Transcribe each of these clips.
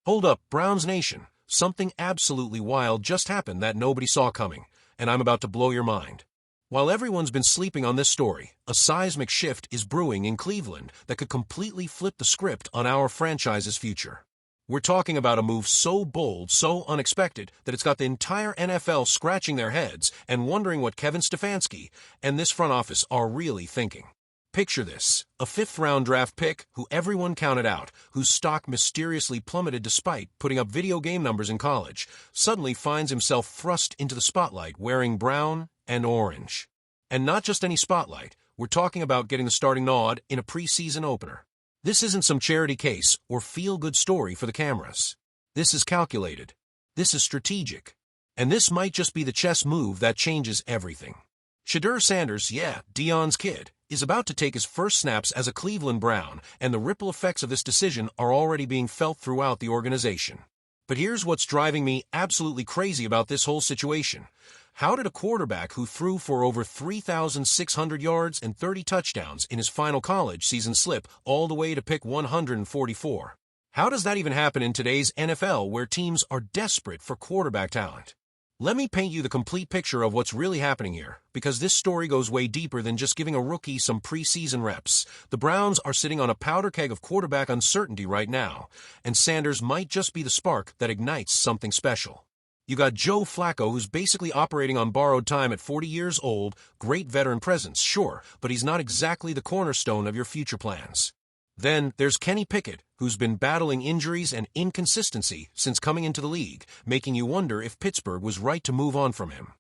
Hold up, Browns Nation. Something absolutely wild just happened that nobody saw coming, and I'm about to blow your mind. While everyone's been sleeping on this story, a seismic shift is brewing in Cleveland that could completely flip the script on our franchise's future. We're talking about a move so bold, so unexpected, that it's got the entire NFL scratching their heads and wondering what Kevin Stefanski and this front office are really thinking. Picture this, a fifth-round draft pick who everyone counted out, whose stock mysteriously plummeted despite putting up video game numbers in college, suddenly finds himself thrust into the spotlight wearing brown and orange. And not just any spotlight, we're talking about getting the starting nod in a preseason opener. This isn't some charity case or feel-good story for the cameras. This is calculated. This is strategic. And this might just be the chess move that changes everything. Shedeur Sanders, Deion's kid, is about to take his first snaps as a Cleveland Brown, and the ripple effects of this decision are already being felt throughout the organization. But here's what's driving me absolutely crazy about this whole situation. How did a quarterback who threw for over 3,600 yards and 30 touchdowns in his final college season slip all the way to pick 144? How does that even happen in today's NFL where teams are desperate for quarterback talent? Let me paint you the complete picture of what's really happening here, because this story goes way deeper than just giving a rookie some preseason reps. The Browns are sitting on a powder keg of quarterback uncertainty right now, and Sanders might just be the spark that ignites something special. You got Joe Flacco, who's basically operating on borrowed time at 40 years old, great veteran presence, sure, but he's not exactly the cornerstone of your future plans. Then there's Kenny Pickett, who's been battling injuries and inconsistency since coming into the league, making you wonder if Pittsburgh was right to move on from him.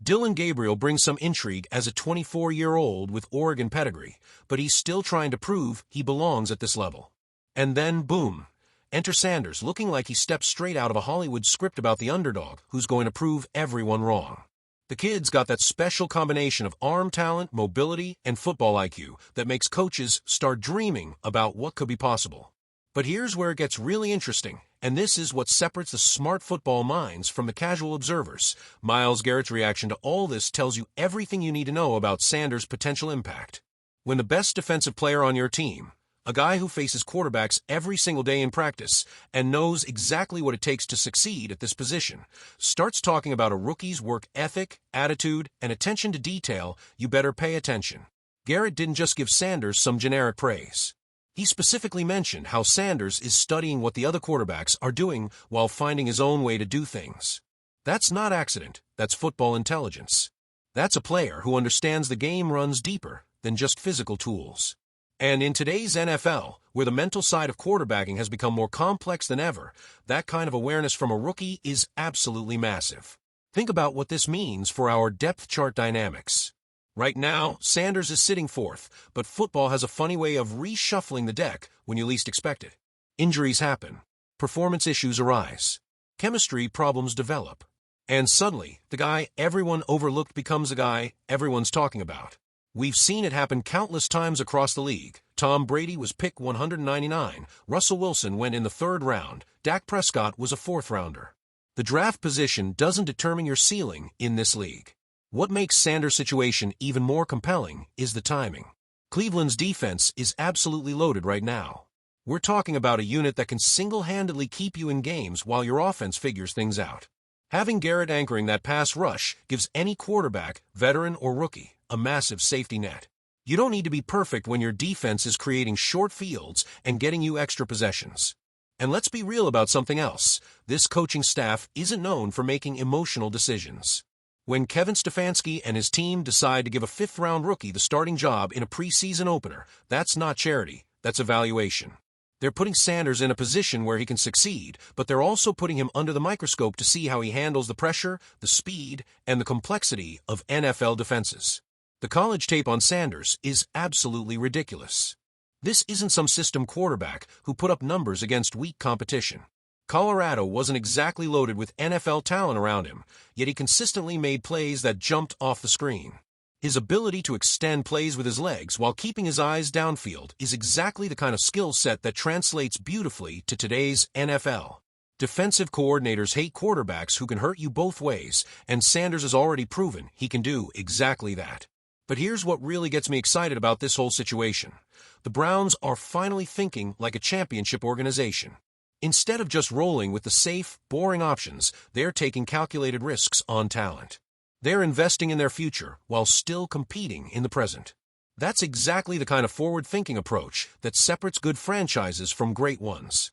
Dillon Gabriel brings some intrigue as a 24-year-old with Oregon pedigree, but he's still trying to prove he belongs at this level. And then, boom, enter Sanders, looking like he stepped straight out of a Hollywood script about the underdog who's going to prove everyone wrong. The kid's got that special combination of arm talent, mobility, and football IQ that makes coaches start dreaming about what could be possible. But here's where it gets really interesting, and this is what separates the smart football minds from the casual observers. Myles Garrett's reaction to all this tells you everything you need to know about Sanders' potential impact. When the best defensive player on your team, a guy who faces quarterbacks every single day in practice and knows exactly what it takes to succeed at this position, starts talking about a rookie's work ethic, attitude, and attention to detail, you better pay attention. Garrett didn't just give Sanders some generic praise. He specifically mentioned how Sanders is studying what the other quarterbacks are doing while finding his own way to do things. That's not accident, that's football intelligence. That's a player who understands the game runs deeper than just physical tools. And in today's NFL, where the mental side of quarterbacking has become more complex than ever, that kind of awareness from a rookie is absolutely massive. Think about what this means for our depth chart dynamics. Right now, Sanders is sitting fourth, but football has a funny way of reshuffling the deck when you least expect it. Injuries happen. Performance issues arise. Chemistry problems develop. And suddenly, the guy everyone overlooked becomes a guy everyone's talking about. We've seen it happen countless times across the league. Tom Brady was pick 199, Russell Wilson went in the third round, Dak Prescott was a fourth-rounder. The draft position doesn't determine your ceiling in this league. What makes Sanders' situation even more compelling is the timing. Cleveland's defense is absolutely loaded right now. We're talking about a unit that can single-handedly keep you in games while your offense figures things out. Having Garrett anchoring that pass rush gives any quarterback, veteran or rookie, a massive safety net. You don't need to be perfect when your defense is creating short fields and getting you extra possessions. And let's be real about something else. This coaching staff isn't known for making emotional decisions. When Kevin Stefanski and his team decide to give a fifth-round rookie the starting job in a preseason opener, that's not charity, that's evaluation. They're putting Sanders in a position where he can succeed, but they're also putting him under the microscope to see how he handles the pressure, the speed, and the complexity of NFL defenses. The college tape on Sanders is absolutely ridiculous. This isn't some system quarterback who put up numbers against weak competition. Colorado wasn't exactly loaded with NFL talent around him, yet he consistently made plays that jumped off the screen. His ability to extend plays with his legs while keeping his eyes downfield is exactly the kind of skill set that translates beautifully to today's NFL. Defensive coordinators hate quarterbacks who can hurt you both ways, and Sanders has already proven he can do exactly that. But here's what really gets me excited about this whole situation. The Browns are finally thinking like a championship organization. Instead of just rolling with the safe, boring options, they're taking calculated risks on talent. They're investing in their future while still competing in the present. That's exactly the kind of forward-thinking approach that separates good franchises from great ones.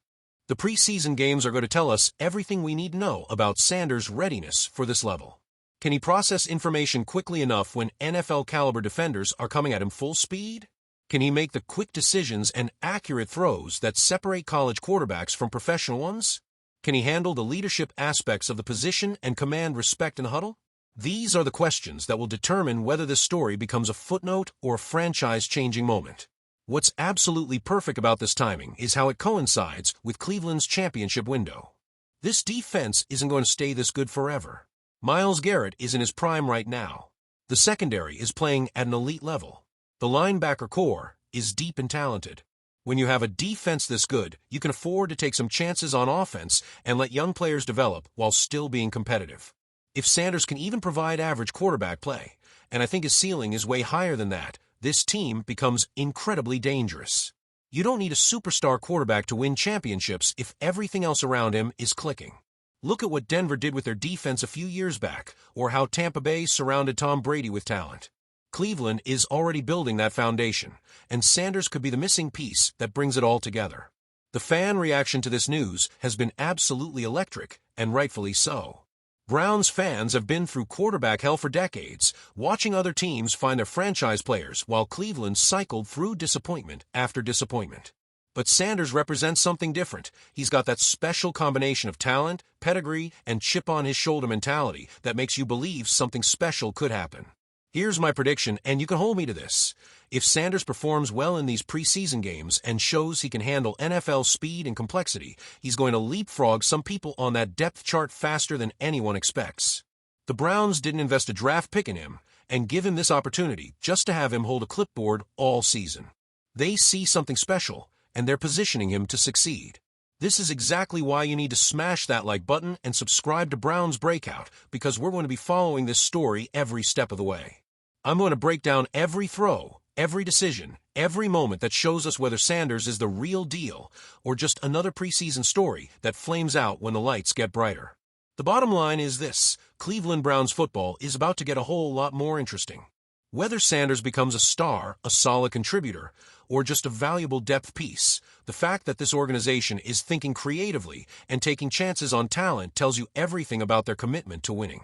The preseason games are going to tell us everything we need to know about Sanders' readiness for this level. Can he process information quickly enough when NFL-caliber defenders are coming at him full speed? Can he make the quick decisions and accurate throws that separate college quarterbacks from professional ones? Can he handle the leadership aspects of the position and command respect in the huddle? These are the questions that will determine whether this story becomes a footnote or a franchise-changing moment. What's absolutely perfect about this timing is how it coincides with Cleveland's championship window. This defense isn't going to stay this good forever. Myles Garrett is in his prime right now. The secondary is playing at an elite level. The linebacker core is deep and talented. When you have a defense this good, you can afford to take some chances on offense and let young players develop while still being competitive. If Sanders can even provide average quarterback play, and I think his ceiling is way higher than that, this team becomes incredibly dangerous. You don't need a superstar quarterback to win championships if everything else around him is clicking. Look at what Denver did with their defense a few years back, or how Tampa Bay surrounded Tom Brady with talent. Cleveland is already building that foundation, and Sanders could be the missing piece that brings it all together. The fan reaction to this news has been absolutely electric, and rightfully so. Browns fans have been through quarterback hell for decades, watching other teams find their franchise players while Cleveland cycled through disappointment after disappointment. But Sanders represents something different. He's got that special combination of talent, pedigree, and chip-on-his-shoulder mentality that makes you believe something special could happen. Here's my prediction, and you can hold me to this. If Sanders performs well in these preseason games and shows he can handle NFL speed and complexity, he's going to leapfrog some people on that depth chart faster than anyone expects. The Browns didn't invest a draft pick in him and give him this opportunity just to have him hold a clipboard all season. They see something special, and they're positioning him to succeed. This is exactly why you need to smash that like button and subscribe to Browns Breakout, because we're going to be following this story every step of the way. I'm going to break down every throw, every decision, every moment that shows us whether Sanders is the real deal or just another preseason story that flames out when the lights get brighter. The bottom line is this: Cleveland Browns football is about to get a whole lot more interesting. Whether Sanders becomes a star, a solid contributor, or just a valuable depth piece, the fact that this organization is thinking creatively and taking chances on talent tells you everything about their commitment to winning.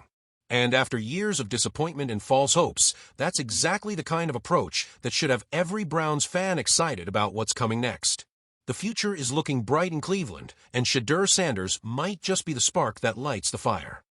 And after years of disappointment and false hopes, that's exactly the kind of approach that should have every Browns fan excited about what's coming next. The future is looking bright in Cleveland, and Shedeur Sanders might just be the spark that lights the fire.